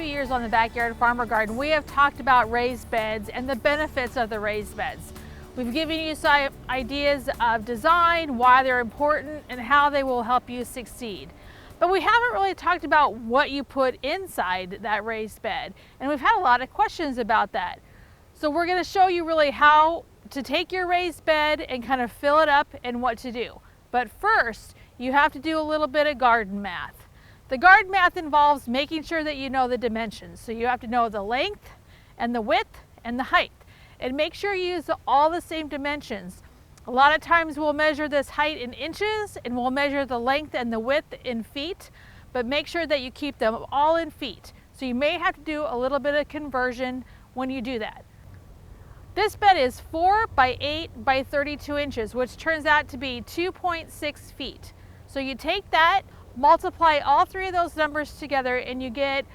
few years on the Backyard Farmer Garden, we have talked about raised beds and the benefits of the raised beds. We've given you some ideas of design, why they're important, and how they will help you succeed. But we haven't really talked about what you put inside that raised bed. And we've had a lot of questions about that. So we're going to show you really how to take your raised bed and kind of fill it up and what to do. But first, you have to do a little bit of garden math. The garden math involves making sure that you know the dimensions. So you have to know the length and the width and the height. And make sure you use all the same dimensions. A lot of times we'll measure this height in inches and we'll measure the length and the width in feet, but make sure that you keep them all in feet. So you may have to do a little bit of conversion when you do that. This bed is 4 by 8 by 32 inches, which turns out to be 2.6 feet. So you take that, multiply all three of those numbers together, and you get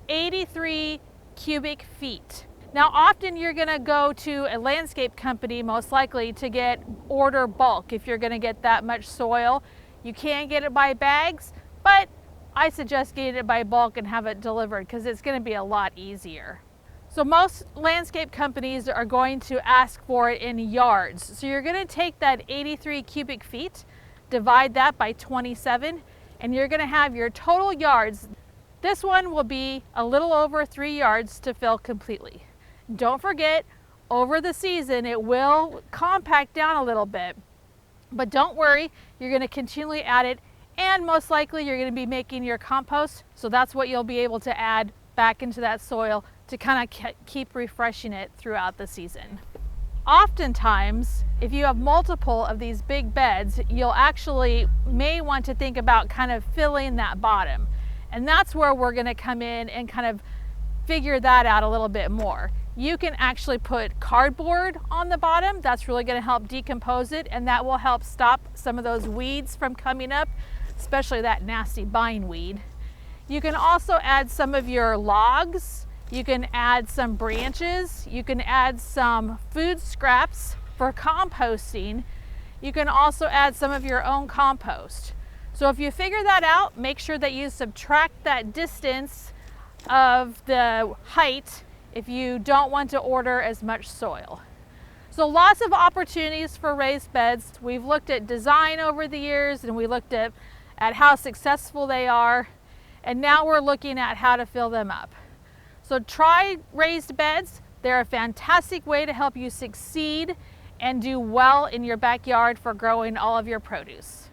83 cubic feet. Now, often you're going to go to a landscape company, most likely, to order bulk if you're going to get that much soil. You can get it by bags, but I suggest getting it by bulk and have it delivered because it's going to be a lot easier. So most landscape companies are going to ask for it in yards. So you're going to take that 83 cubic feet, divide that by 27, and you're going to have your total yards. This one will be a little over 3 yards to fill completely. Don't forget, over the season, it will compact down a little bit, but don't worry, you're going to continually add it, and most likely you're going to be making your compost, so that's what you'll be able to add back into that soil to kind of keep refreshing it throughout the season. Oftentimes, if you have multiple of these big beds, you'll actually may want to think about kind of filling that bottom, and that's where we're going to come in and kind of figure that out a little bit more. You can actually put cardboard on the bottom. That's really going to help decompose it, and that will help stop some of those weeds from coming up, especially that nasty bindweed. You can also add some of your logs. You can add some branches. You can add some food scraps for composting. You can also add some of your own compost. So if you figure that out, make sure that you subtract that distance of the height if you don't want to order as much soil. So lots of opportunities for raised beds. We've looked at design over the years, and we looked at how successful they are, and now we're looking at how to fill them up. So try raised beds. They're a fantastic way to help you succeed and do well in your backyard for growing all of your produce.